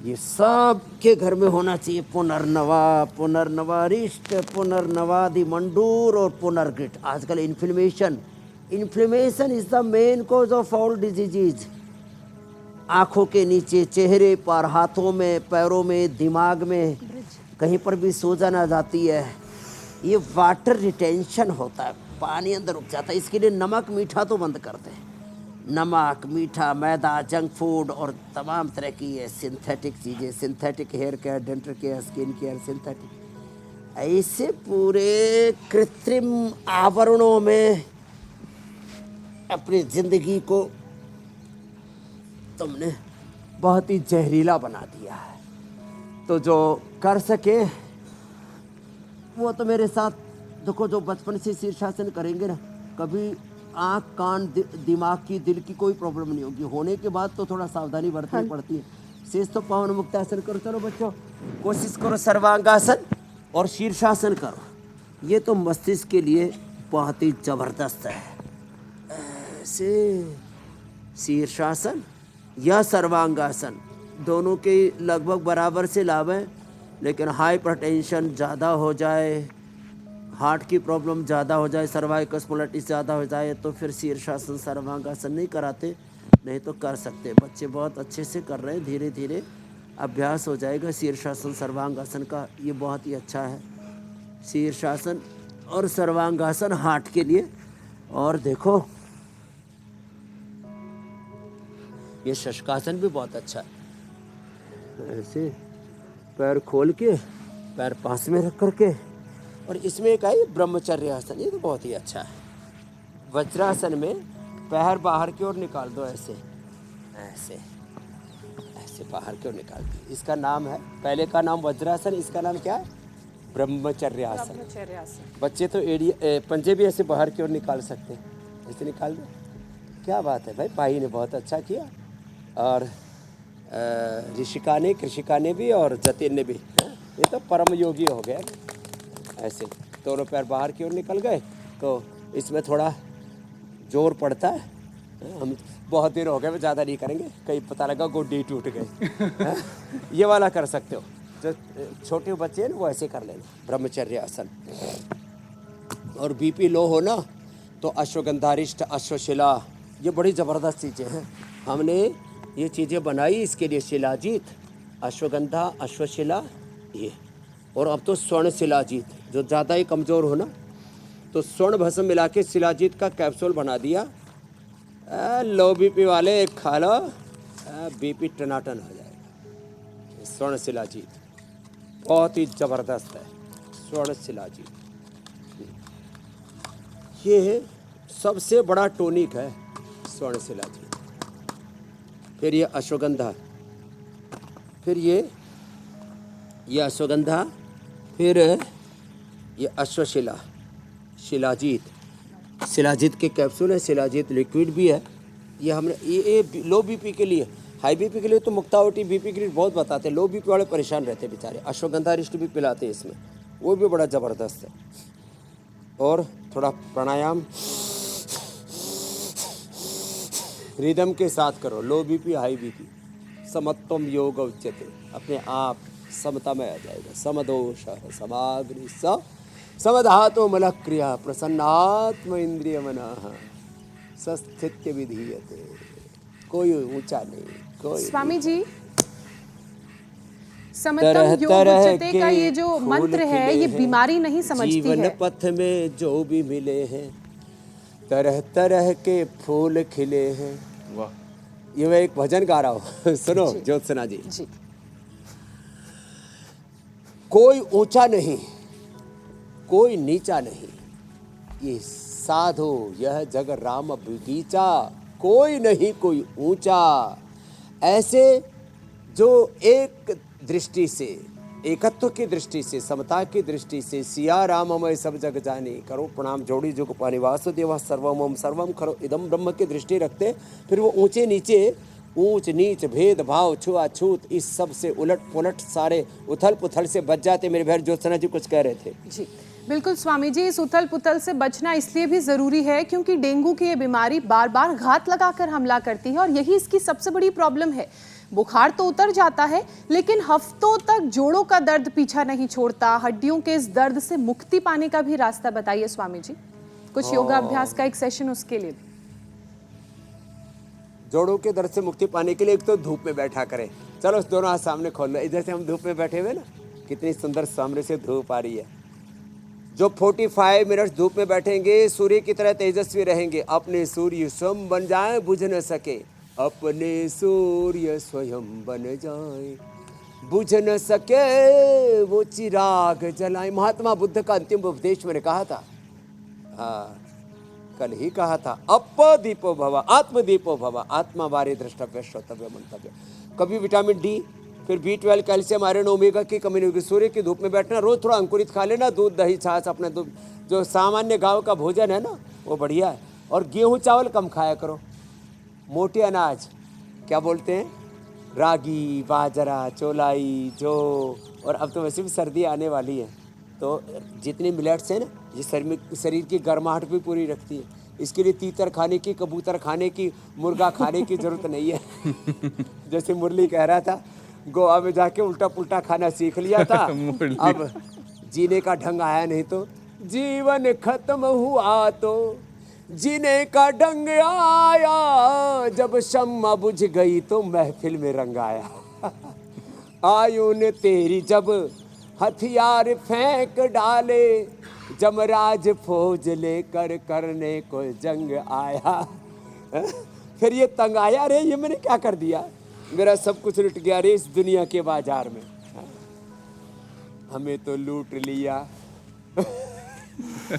ये सब के घर में होना चाहिए। पुनर्नवा, पुनर्नवारिष्ट, पुनर्नवादि मंडूर और पुनर्गिट। आजकल inflammation is the main cause of all diseases. आँखों के नीचे, चेहरे पर, हाथों में, पैरों में, दिमाग में, कहीं पर भी सूजन आ जाती है। ये वाटर रिटेंशन होता है, पानी अंदर रुक जाता है। इसके लिए नमक मीठा तो बंद कर दें। नमक, मीठा, मैदा, जंक फूड और तमाम तरह की ये सिंथेटिक चीज़ें, synthetic hair care, dental care, skin care, synthetic, ऐसे पूरे कृत्रिम आवरणों में अपनी ज़िंदगी को तुमने बहुत ही जहरीला बना दिया है। तो जो कर सके वो तो मेरे साथ देखो, जो बचपन से शीर्षासन करेंगे ना, कभी आँख, कान, दिमाग की, दिल की कोई प्रॉब्लम नहीं होगी। होने के बाद तो थोड़ा सावधानी बरतनी पड़ती है। शेष तो पवन मुक्तासन करो। चलो बच्चों, कोशिश करो सर्वांगासन और शीर्षासन करो। ये तो मस्तिष्क के लिए बहुत ही ज़बरदस्त है। ऐसे शीर्षासन या सर्वांगासन दोनों के लगभग बराबर से लाभ है, लेकिन हाइपरटेंशन ज़्यादा हो जाए, हार्ट की प्रॉब्लम ज़्यादा हो जाए, सर्वाइकल स्पॉन्डिलाइटिस ज़्यादा हो जाए तो फिर शीर्षासन, सर्वांगासन नहीं कराते। नहीं तो कर सकते। बच्चे बहुत अच्छे से कर रहे हैं, धीरे धीरे अभ्यास हो जाएगा शीर्षासन सर्वांगासन का। ये बहुत ही अच्छा है, शीर्षासन और सर्वांगासन हार्ट के लिए। और देखो, ये शशकासन भी बहुत अच्छा है। ऐसे पैर खोल के, पैर पास में रख करके, और इसमें एक है ब्रह्मचर्य आसन, ये तो बहुत ही अच्छा है। वज्रासन में पैर बाहर की ओर निकाल दो, ऐसे ऐसे ऐसे बाहर क्यों निकालती है? इसका नाम है, पहले का नाम वज्रासन, इसका नाम क्या है? ब्रह्मचर्यासन। बच्चे तो पंजे भी ऐसे बाहर क्यों निकाल सकते हैं? ऐसे निकाल दो। क्या बात है भाई, भाई ने बहुत अच्छा किया। और ऋषिका ने, कृषिका ने भी और जतिन ने भी। ये तो परम योगी हो गया। ऐसे दोनों पैर बाहर की ओर निकल गए तो इसमें थोड़ा जोर पड़ता है। हम बहुत देर हो गए, ज़्यादा नहीं करेंगे, कहीं पता लगा गोड्डी टूट गई। ये वाला कर सकते हो, जो छोटे बच्चे हैं ना वो ऐसे कर लेना, ब्रह्मचर्य आसन। और बीपी लो हो ना तो अश्वगंधारिष्ट, अश्वशिला, ये बड़ी ज़बरदस्त चीज़ें हैं। हमने ये चीज़ें बनाई इसके लिए, शिलाजीत, अश्वगंधा, अश्वशिला ये। और अब तो स्वर्ण शिलाजीत, जो ज़्यादा ही कमज़ोर हो ना तो स्वर्ण भस्म मिला के शिलाजीत का कैप्सूल बना दिया। लो बीपी वाले एक खा लो, बीपी टनाटन हो जाएगा। स्वर्ण शिलाजीत बहुत ही ज़बरदस्त है, स्वर्ण शिलाजीत। ये सबसे बड़ा टॉनिक है स्वर्ण शिलाजीत। फिर ये अश्वगंधा, फिर ये अश्वगंधा, फिर ये अश्वशिला, शिलाजीत। शिलाजीत के कैप्सूल है, शिलाजीत लिक्विड भी है। ये हमने ये लो बीपी के लिए, हाई बीपी के लिए तो मुक्तावटी, बीपी के लिए बहुत बताते हैं। लो बीपी वाले परेशान रहते हैं बेचारे, अश्वगंधा रिष्ट भी पिलाते हैं इसमें, वो भी बड़ा ज़बरदस्त है। और थोड़ा प्राणायाम रिदम के साथ करो। लो बीपी, हाई बीपी, समत्वम योग उच्यते, अपने आप समता में आ जाएगा। समदोष समाग्नि समधातो मल क्रिया प्रसन्नात्म इंद्रिय मना सस्थित्य विधीयते। कोई ऊंचा नहीं, कोई स्वामी जी, समतम योग उच्यते का ये जो मंत्र है, ये बीमारी नहीं समझती जीवन है। पथ में जो भी मिले हैं, तरह तरह के फूल खिले हैं। वाह, ये मैं एक भजन गा रहा हूँ, सुनो ज्योत्सना जी। जी, कोई ऊंचा नहीं, कोई नीचा नहीं, ये साधो यह जग राम बगीचा। कोई नहीं कोई ऊंचा, ऐसे जो एक दृष्टि से, एकत्व की दृष्टि से, समता की दृष्टि से, सिया राम मैं सब जग जानी, करो प्रणाम जोड़ी जुग पानी, वासुदेव सर्वम सर्वम करो इदम ब्रह्म की दृष्टि रखते। फिर वो ऊंचे नीचे, ऊंच नीच, भेदभाव, छुआछूत, इस सब से उलट पुलट सारे उथल पुथल से बच जाते। मेरे बहन ज्योत्सना जी कुछ कह रहे थे। जी बिल्कुल स्वामी जी, इस उथल पुथल से बचना इसलिए भी ज़रूरी है क्योंकि डेंगू की ये बीमारी बार बार घात लगाकर हमला करती है और यही इसकी सबसे बड़ी प्रॉब्लम है। बुखार तो उतर जाता है लेकिन हफ्तों तक जोड़ों का दर्द पीछा नहीं छोड़ता। हड्डियों के इस दर्द से मुक्ति पाने का भी रास्ता बताइए स्वामी जी, कुछ योगाभ्यास का एक सेशन उसके लिए। जोड़ों के दर्द से मुक्ति पाने के लिए एक तो धूप में बैठा करें। चलो दोनों हाथ सामने खोल लो। इधर से हम धूप में बैठे हुए ना, कितनी सुंदर सामने से धूप आ रही है। जो 45 मिनट धूप में बैठेंगे सूर्य की तरह तेजस्वी रहेंगे। अपने सूर्य स्वयं बन जाए, बुझ न सके, अपने सूर्य स्वयं बन जाए, बुझ न सके वो चिराग जलाए। महात्मा बुद्ध का अंतिम उपदेश मैंने कहा था, हाँ कल ही कहा था, अपदीपो भव आत्मदीपो भव, आत्मा बारे द्रष्टव्य श्रोतव्य मंतव्य। कभी विटामिन डी, फिर B12, कैल्शियम, आयरन, ओमेगा की कमी नहीं होगी। सूर्य की धूप में बैठना, रोज थोड़ा अंकुरित खा लेना, दूध दही छाछ, अपने दूध जो सामान्य गांव का भोजन है ना वो बढ़िया है। और गेहूं चावल कम खाया करो। मोटे अनाज क्या बोलते हैं, रागी, बाजरा, चौलाई, जो, और अब तो वैसे भी सर्दी आने वाली है तो जितनी मिलेट्स हैं ना ये शरीर की गर्माहट भी पूरी रखती है। इसके लिए तीतर खाने की, कबूतर खाने की, मुर्गा खाने की जरूरत नहीं है। जैसे मुरली कह रहा था, गोवा में जाके उल्टा पुल्टा खाना सीख लिया था, अब जीने का ढंग आया नहीं तो जीवन खत्म हुआ तो जीने का ढंग आया, जब शम्मा बुझ गई तो महफिल में रंग आया। आयु ने तेरी जब हथियार फेंक डाले, जमराज फौज लेकर करने को जंग आया। फिर ये तंग आया, रे ये मैंने क्या कर दिया, मेरा सब कुछ लुट गया रे इस दुनिया के बाजार में, हमें तो लूट लिया।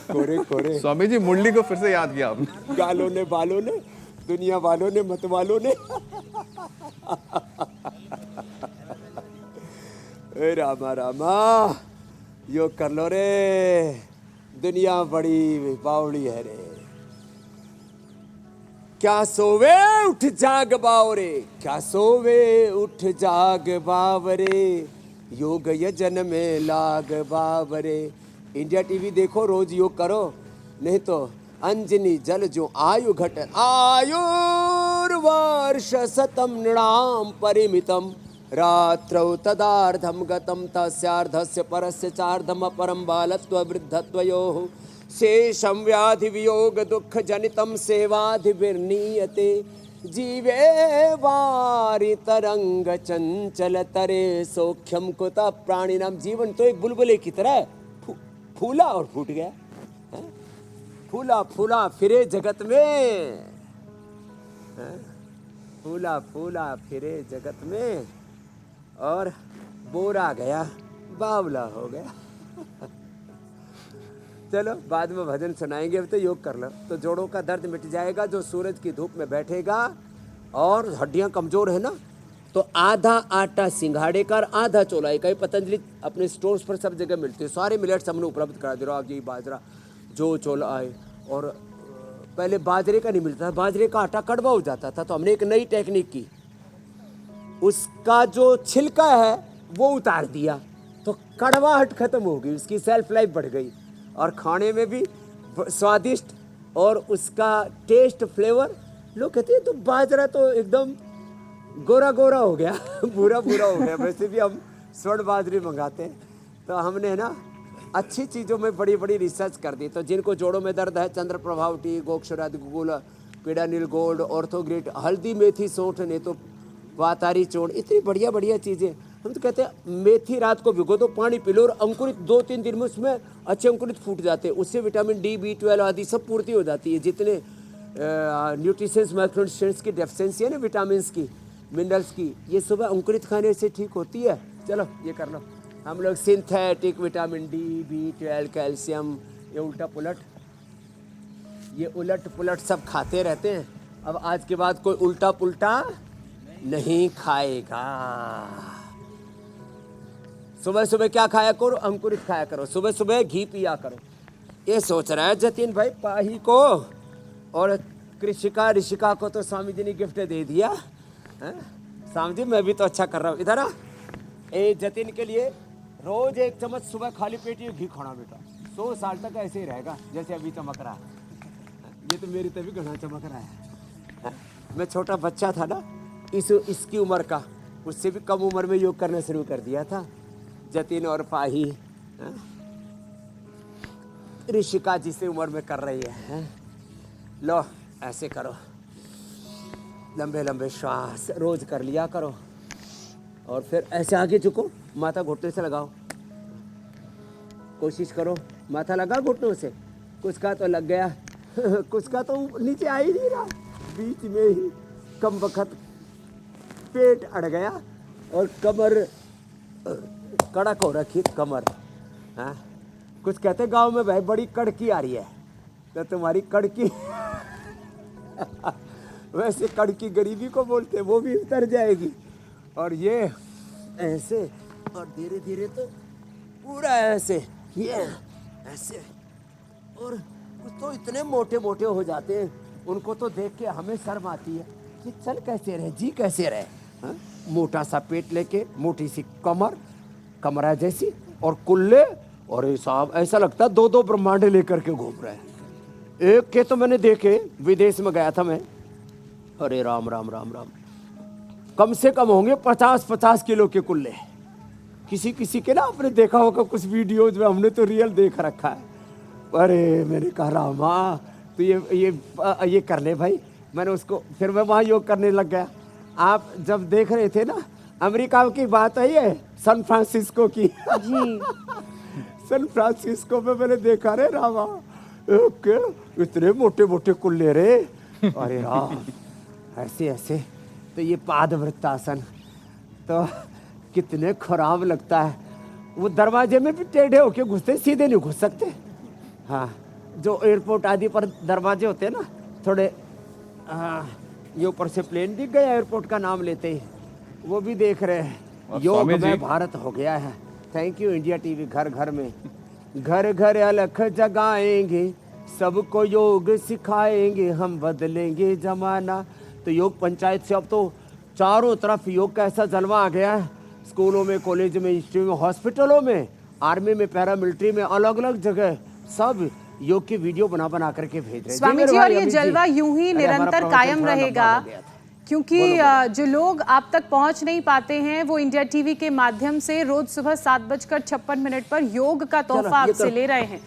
कोरे कोरे स्वामी जी मुरली को फिर से याद किया आपने। गालों ने, बालों ने, दुनिया वालों ने, मत वालों ने। ए रामा रामा, योग कर लो रे, दुनिया बड़ी बावड़ी है रे। क्या सोवे उठ जाग बावरे, क्या सोवे उठ जाग बावरे, योग यजन में लाग बावरे। इंडिया टीवी देखो, रोज योग करो, नहीं तो अंजनी जल जो आयु घट आयुर्वर्ष शतम नृणाम परिमितम, रात्रौ तदार्धम गतम तस्यार्धस्य परस्य चार्धम अपरम बालत्व वृद्धत्वयोः, शेषम व्याधि वियोग दुख जनितम सेवाधि विर्नीयते, जीवे वारि तरंग चंचल तरे सौख्यम कुत प्राणिनाम। जीवन तो एक बुलबुले की तरह फूला और फूट गया, फूला फूला फिरे जगत में, फूला फूला फिरे जगत में, और बोरा गया बावला हो गया। चलो बाद में भजन सुनाएंगे, अब तो योग कर लो तो जोड़ों का दर्द मिट जाएगा। जो सूरज की धूप में बैठेगा और हड्डियां कमजोर है ना, तो आधा आटा सिंघाड़े का, आधा चौलाई का। पतंजलि अपने स्टोर्स पर सब जगह मिलती है, सारे मिलेट्स हमने उपलब्ध करा दे, रागी बाजरा जो चौला आए। और पहले बाजरे का नहीं मिलता था, बाजरे का आटा कड़वा हो जाता था, तो हमने एक नई टेक्निक की, उसका जो छिलका है वो उतार दिया, तो कड़वाहट खत्म हो गई, उसकी सेल्फ लाइफ बढ़ गई, और खाने में भी स्वादिष्ट, और उसका टेस्ट फ्लेवर। लोग कहते हैं तो बाजरा तो एकदम गोरा गोरा हो गया, बुरा बुरा हो गया। वैसे भी हम स्वर्ण बाजरी मंगाते हैं, तो हमने ना अच्छी चीज़ों में बड़ी बड़ी रिसर्च कर दी। तो जिनको जोड़ों में दर्द है, चंद्र प्रभाव टी, गोक्षरादि गुगुल, पीडानिल गोल्ड, ऑर्थोग्रिट, हल्दी मेथी सौंठ ने तो वातारी चोड़, इतनी बढ़िया बढ़िया चीज़ें। हम तो कहते हैं मेथी रात को भिगो दो, पानी पी लो, और अंकुरित 2-3 दिन में उसमें अच्छे अंकुरित फूट जाते हैं, उससे विटामिन डी, B12 आदि सब पूर्ति हो जाती है। जितने न्यूट्रिशंस माइक्रोन्यूट्रिएंट्स की डेफिशिएंसी है ना, विटामिन की, मिनरल्स की, ये सुबह अंकुरित खाने से ठीक होती है। चलो ये कर लो। हम लोग synthetic vitamin D, B12, calcium, ये उल्टा पुलट, ये उलट पुलट सब खाते रहते हैं। अब आज के बाद कोई उल्टा पुल्टा नहीं खाएगा। सुबह सुबह क्या खाया करो, अंकुरित खाया करो, सुबह सुबह घी पिया करो। ये सोच रहा है जतिन भाई पाही को और कृषिका ऋषिका को तो स्वामी जी ने गिफ्ट दे दिया है? स्वामी जी मैं भी तो अच्छा कर रहा हूँ। इधर आ, ए जतिन के लिए रोज 1 चम्मच सुबह खाली पेट ये घी खाना बेटा, 100 साल तक ऐसे ही रहेगा जैसे अभी चमक रहा है। ये तो मेरी तभी घना चमक रहा है। मैं छोटा बच्चा था ना, इसकी उम्र का, उससे भी कम उम्र में योग करना शुरू कर दिया था। जतिन और पाही ऋषिका जिस उम्र में कर रही है। लो ऐसे करो, लंबे लंबे श्वास रोज कर लिया करो, और फिर ऐसे आगे झुको, माथा घुटने से लगाओ, कोशिश करो माथा लगा घुटनों से। कुछ का तो लग गया, कुछ का तो नीचे आ ही नहीं रहा, बीच में ही कम वक्त पेट अड़ गया और कमर कड़क हो रखी कमर। हाँ कुछ कहते गांव में भाई बड़ी कड़की आ रही है, तो तुम्हारी कड़की वैसे कड़की गरीबी को बोलते, वो भी उतर जाएगी। और ये ऐसे, और धीरे धीरे तो पूरा ऐसे, ये ऐसे, और कुछ तो इतने मोटे मोटे हो जाते हैं, उनको तो देख के हमें शर्म आती है कि चल कैसे रहे, जी कैसे रहे। हाँ? मोटा सा पेट लेके, मोटी सी कमर, कमरा जैसी, और कुल्ले, और ये साहब ऐसा लगता है 2-2 ब्रह्मांड लेकर के घूम रहे हैं। एक के तो मैंने देखे, विदेश में गया था मैं, अरे राम राम राम राम, कम से कम होंगे 50-50 किलो के कुल्ले। किसी किसी के ना आपने देखा होगा कुछ वीडियोज में, हमने तो रियल देख रखा है। अरे मैंने कहा रामा तो ये कर ले भाई। मैंने उसको, फिर मैं वहाँ योग करने लग गया। आप जब देख रहे थे ना, अमेरिका की बात है ये, सैन फ्रांसिस्को की जी। सैन फ्रांसिस्को में मैंने देखा रे रामा, इतने मोटे मोटे कुल्ले रे, अरे राम ऐसे ऐसे। तो ये पादवृत्तासन तो कितने खराब लगता है। वो दरवाजे में भी टेढ़े होके घुसते, सीधे नहीं घुस सकते। हाँ जो एयरपोर्ट आदि पर दरवाजे होते हैं ना थोड़े, ये ऊपर से प्लेन दिख गया एयरपोर्ट का नाम लेते ही, वो भी देख रहे हैं। और योग स्वामी जी में भारत हो गया है। Thank you India TV. घर घर में, घर घर अलख जगाएंगे, सबको योग सिखाएंगे, हम बदलेंगे जमाना। तो योग पंचायत से अब तो चारों तरफ योग का ऐसा जलवा आ गया है। स्कूलों में, कॉलेज में, इंस्टीट्यूट में, हॉस्पिटलों में, आर्मी में, पैरामिलिट्री में, अलग अलग जगह सब योग की वीडियो बना बना करके भेज रहे हैं। स्वामी जी, और ये जलवा यूं ही अरे, हमारा निरंतर प्रवचन कायम थोड़ा लंबा रहेगा, हो गया था। क्योंकि जो लोग आप तक पहुंच नहीं पाते हैं वो इंडिया टीवी के माध्यम से रोज सुबह 7:56 पर योग का तोहफा ये आपसे ले रहे हैं।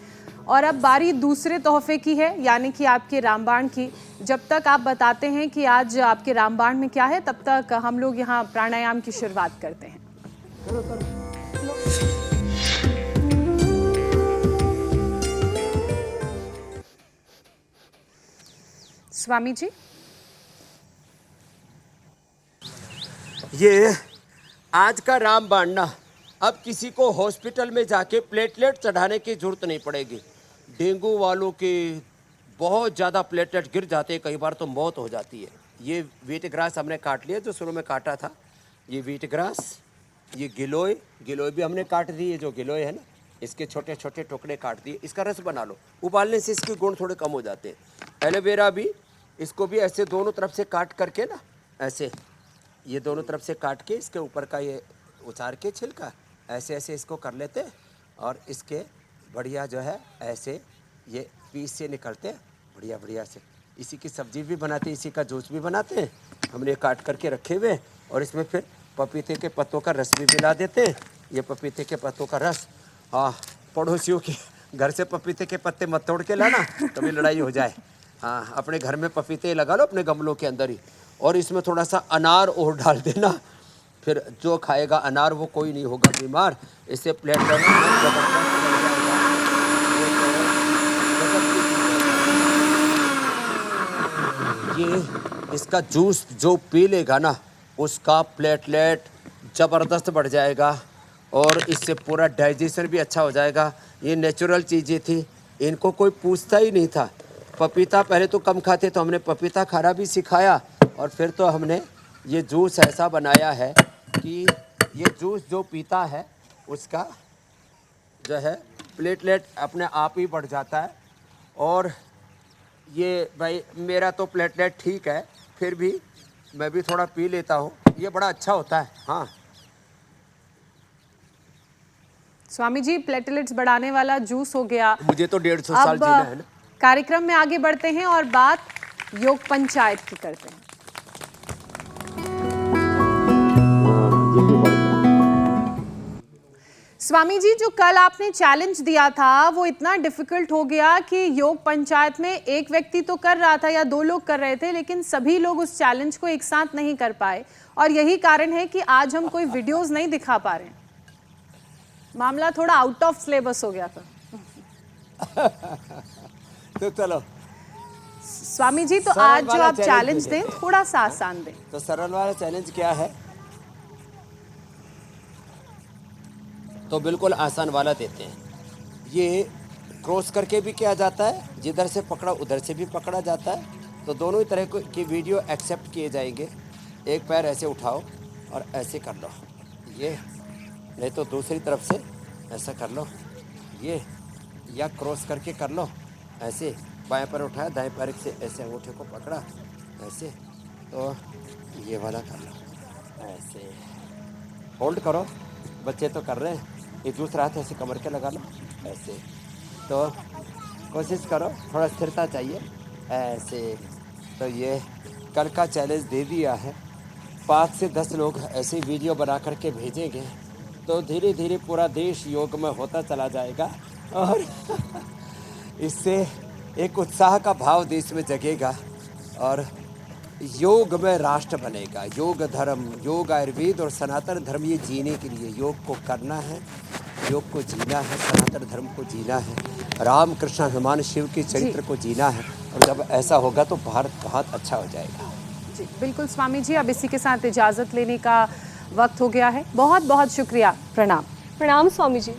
और अब बारी दूसरे तोहफे की है, यानी कि आपके रामबाण की। जब तक आप बताते हैं कि आज आपके रामबाण में क्या है, तब तक हम लोग यहाँ प्राणायाम की शुरुआत करते हैं। स्वामी जी, ये आज का रामबाण ना, अब किसी को हॉस्पिटल में जाके प्लेटलेट चढ़ाने की जरूरत नहीं पड़ेगी। डेंगू वालों के बहुत ज़्यादा प्लेटलेट गिर जाते हैं, कई बार तो मौत हो जाती है। ये व्हीट ग्रास हमने काट लिया, जो शुरू में काटा था। ये व्हीट ग्रास, ये गिलोय भी हमने काट दी। ये जो गिलोय है ना, इसके छोटे छोटे टुकड़े काट दिए। इसका रस बना लो, उबालने से इसके गुण थोड़े कम हो जाते हैं। एलोवेरा भी, इसको भी ऐसे दोनों तरफ से काट करके ना, ऐसे ये दोनों तरफ से काट के इसके ऊपर का ये उतार के छिलका ऐसे ऐसे इसको कर लेते हैं, और इसके बढ़िया जो है ऐसे ये पीस से निकलते हैं बढ़िया बढ़िया से। इसी की सब्जी भी बनाते हैं, इसी का जूस भी बनाते हैं। हमने काट करके रखे हुए, और इसमें फिर पपीते के पत्तों का रस भी मिला देते हैं। ये पपीते के पत्तों का रस, हाँ, पड़ोसियों के घर से पपीते के पत्ते मत तोड़ के लाना, कभी लड़ाई हो जाए। हाँ, अपने घर में पपीते लगा लो अपने गमलों के अंदर ही, और इसमें थोड़ा सा अनार और डाल देना। फिर जो खाएगा अनार वो कोई नहीं होगा बीमार। इससे प्लेटलेट ये इसका जूस जो पी लेगा ना, उसका प्लेटलेट ज़बरदस्त बढ़ जाएगा, और इससे पूरा डाइजेशन भी अच्छा हो जाएगा। ये नेचुरल चीज़ें थी, इनको कोई पूछता ही नहीं था। पपीता पहले तो कम खाते, तो हमने पपीता खाना भी सिखाया, और फिर तो हमने ये जूस ऐसा बनाया है कि ये जूस जो पीता है उसका जो है प्लेटलेट अपने आप ही बढ़ जाता है। और ये भाई मेरा तो प्लेटलेट ठीक है, फिर भी मैं भी थोड़ा पी लेता हूँ, ये बड़ा अच्छा होता है। हाँ स्वामी जी, प्लेटलेट्स बढ़ाने वाला जूस हो गया। मुझे तो 150 साल जीना है ना। कार्यक्रम में आगे बढ़ते हैं और बात योग पंचायत की करते हैं। स्वामी जी, जो कल आपने चैलेंज दिया था वो इतना डिफिकल्ट हो गया कि योग पंचायत में एक व्यक्ति तो कर रहा था या 2 लोग कर रहे थे, लेकिन सभी लोग उस चैलेंज को एक साथ नहीं कर पाए, और यही कारण है कि आज हम कोई वीडियोस नहीं दिखा पा रहे हैं। मामला थोड़ा आउट ऑफ सिलेबस हो गया था। तो चलो स्वामी जी, तो सरल आज जो वाला आप चैलेंज चैलेंज दे दें थोड़ा सा आसान दें। तो सरल वाला चैलेंज क्या है, तो बिल्कुल आसान वाला देते हैं। ये क्रॉस करके भी किया जाता है, जिधर से पकड़ा उधर से भी पकड़ा जाता है। तो दोनों ही तरह की वीडियो एक्सेप्ट किए जाएंगे। एक पैर ऐसे उठाओ और ऐसे कर लो, ये, नहीं तो दूसरी तरफ से ऐसा कर लो, ये, या क्रॉस करके कर लो ऐसे। बाएं पैर उठाया, दाएं पैर से ऐसे अंगूठे को पकड़ा ऐसे, तो ये वाला कर लो ऐसे। होल्ड करो, बच्चे तो कर रहे हैं। ये दूसरा हाथ ऐसे कमर के लगा लो ऐसे। तो कोशिश करो, थोड़ा स्थिरता चाहिए ऐसे। तो ये कल का चैलेंज दे दिया है। 5 से 10 लोग ऐसे वीडियो बना करके भेजेंगे, तो धीरे धीरे पूरा देश योग में होता चला जाएगा, और इससे एक उत्साह का भाव देश में जगेगा, और योग में राष्ट्र बनेगा। योग धर्म, योग आयुर्वेद और सनातन धर्म, ये जीने के लिए योग को करना है, योग को जीना है, सनातन धर्म को जीना है, राम कृष्ण हनुमान शिव के चरित्र को जीना है। और जब ऐसा होगा तो भारत बहुत अच्छा हो जाएगा। जी बिल्कुल स्वामी जी, अब इसी के साथ इजाज़त लेने का वक्त हो गया है। बहुत बहुत शुक्रिया, प्रणाम। प्रणाम स्वामी जी।